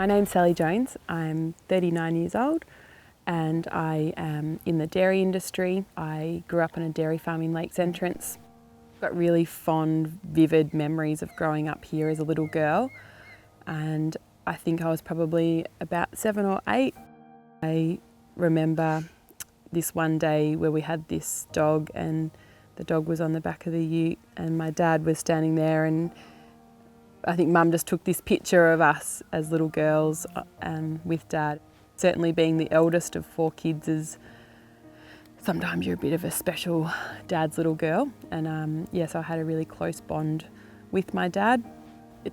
My name's Sallie Jones. I'm 39 years old and I am in the dairy industry. I grew up on a dairy farm in Lakes Entrance. I've got really fond, vivid memories of growing up here as a little girl, and I think I was probably about 7 or 8. I remember this one day where we had this dog and the dog was on the back of the ute and my dad was standing there, and I think Mum just took this picture of us as little girls with Dad. Certainly being the eldest of 4 kids is sometimes you're a bit of a special dad's little girl, and so I had a really close bond with my dad.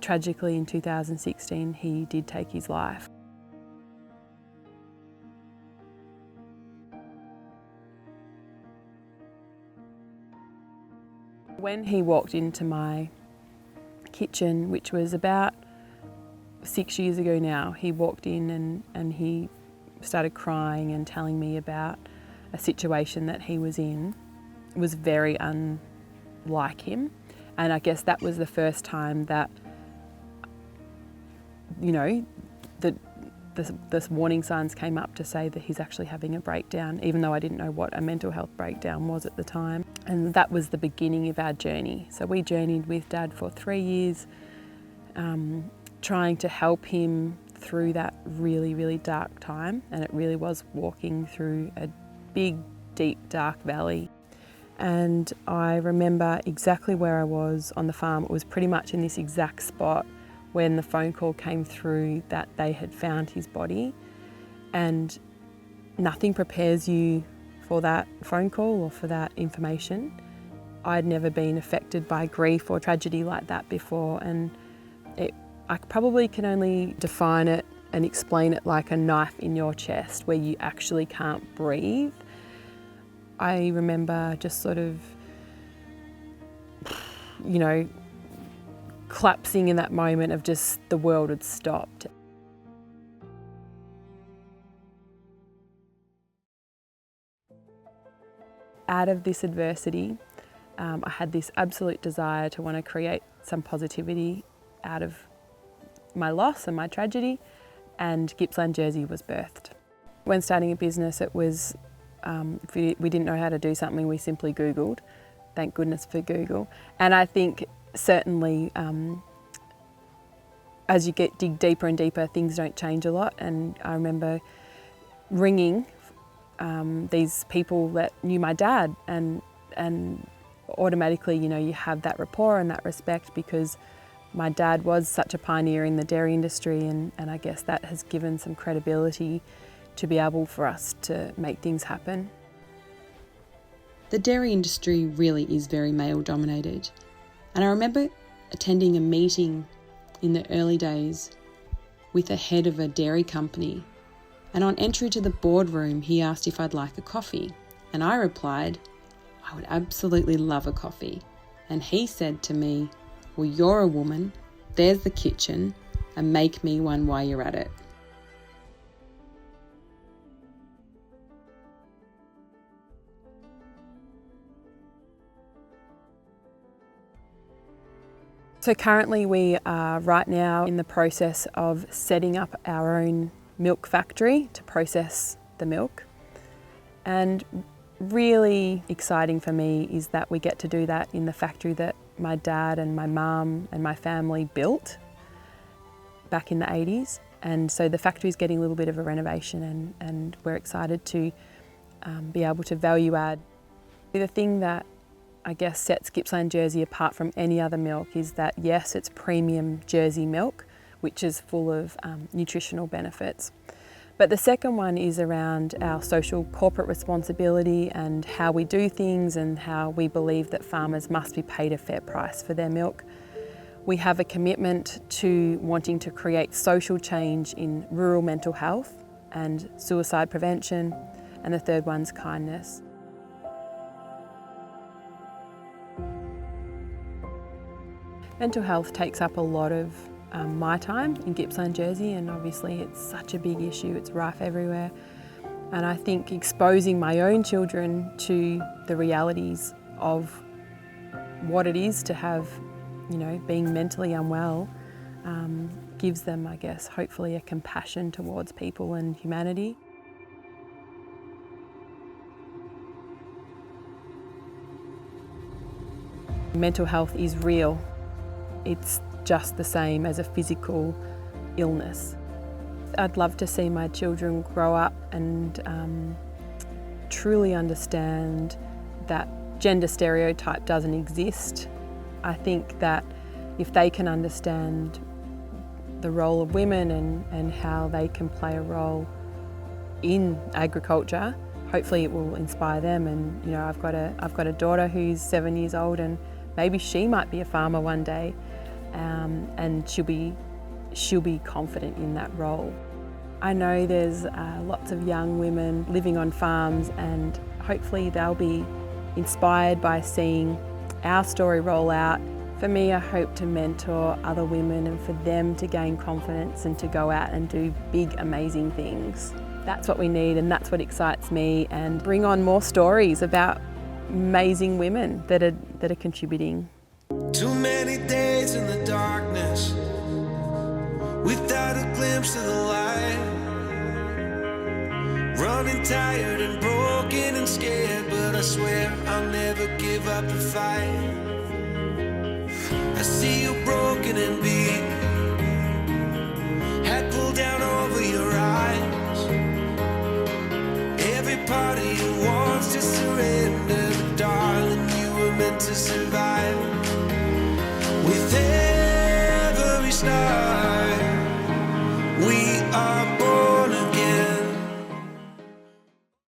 Tragically in 2016 he did take his life. When he walked into my kitchen, which was about 6 years ago now, he walked in and he started crying and telling me about a situation that he was in. It was very unlike him, and I guess that was the first time that, you know, the warning signs came up to say that he's actually having a breakdown, even though I didn't know what a mental health breakdown was at the time. And that was the beginning of our journey. So we journeyed with Dad for 3 years, trying to help him through that really, really dark time. And it really was walking through a big, deep, dark valley. And I remember exactly where I was on the farm. It was pretty much in this exact spot when the phone call came through that they had found his body. And nothing prepares you for that phone call or for that information. I'd never been affected by grief or tragedy like that before, and I probably can only define it and explain it like a knife in your chest where you actually can't breathe. I remember just sort of, you know, collapsing in that moment of just the world had stopped. Out of this adversity, I had this absolute desire to want to create some positivity out of my loss and my tragedy, and Gippsland Jersey was birthed. When starting a business, it was, if we didn't know how to do something, we simply Googled. Thank goodness for Google. And I think certainly as you dig deeper and deeper, things don't change a lot. And I remember ringing these people that knew my dad, and automatically, you know, you have that rapport and that respect because my dad was such a pioneer in the dairy industry, and I guess that has given some credibility to be able for us to make things happen. The dairy industry really is very male dominated, and I remember attending a meeting in the early days with the head of a dairy company, and on entry to the boardroom he asked if I'd like a coffee, and I replied, I would absolutely love a coffee. And he said to me, well, you're a woman, there's the kitchen, and make me one while you're at it. So currently we are right now in the process of setting up our own milk factory to process the milk. And really exciting for me is that we get to do that in the factory that my dad and my mum and my family built back in the 80s. And so the factory is getting a little bit of a renovation, and we're excited to be able to value add. The thing that I guess sets Gippsland Jersey apart from any other milk is that yes, it's premium Jersey milk, which is full of nutritional benefits. But the second one is around our social corporate responsibility and how we do things, and how we believe that farmers must be paid a fair price for their milk. We have a commitment to wanting to create social change in rural mental health and suicide prevention, and the third one's kindness. Mental health takes up a lot of my time in Gippsland Jersey, and obviously it's such a big issue, it's rife everywhere. And I think exposing my own children to the realities of what it is to have, you know, being mentally unwell gives them, I guess, hopefully a compassion towards people and humanity. Mental health is real. It's just the same as a physical illness. I'd love to see my children grow up and truly understand that gender stereotype doesn't exist. I think that if they can understand the role of women and how they can play a role in agriculture, hopefully it will inspire them. And you know, I've got a daughter who's 7 years old, and maybe she might be a farmer one day, and she'll be confident in that role. I know there's lots of young women living on farms, and hopefully they'll be inspired by seeing our story roll out. For me, I hope to mentor other women and for them to gain confidence and to go out and do big, amazing things. That's what we need, and that's what excites me, and bring on more stories about amazing women that are contributing. Too many days in the darkness without a glimpse of the light. Running tired and broken and scared, but I swear I'll never give up the fight. I see you broken and beat, head pulled down over your eyes. Every part of you wants to surrender, but darling, you were meant to survive.